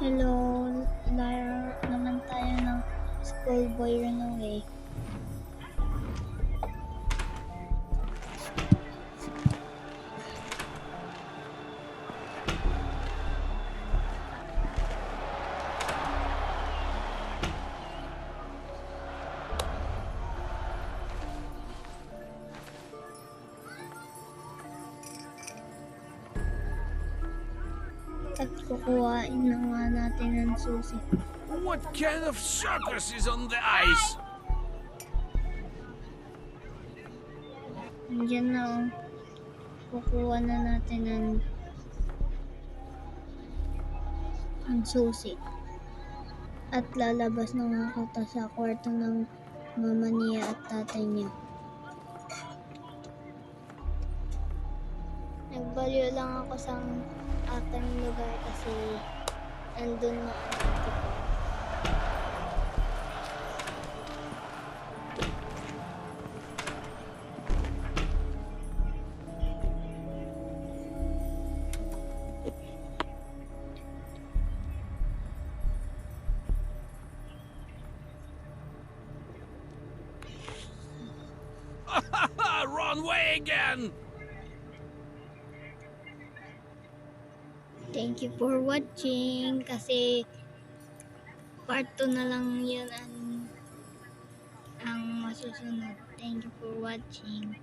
Hello, laro naman tayo ng Schoolboy Runaway. At kukuhain na nga natin ng susi. What kind of circus is on the ice? Diyan na oh. Kukuha na natin ng susi. At lalabas na nga kita sa kwarto ng mama niya at tatay niya. Nagbaliw lang ako sa ating lugar kasi andun na ang ate ko. Wrong way again! Thank you for watching kasi part 2 na lang yun ang masusunod. Thank you for watching.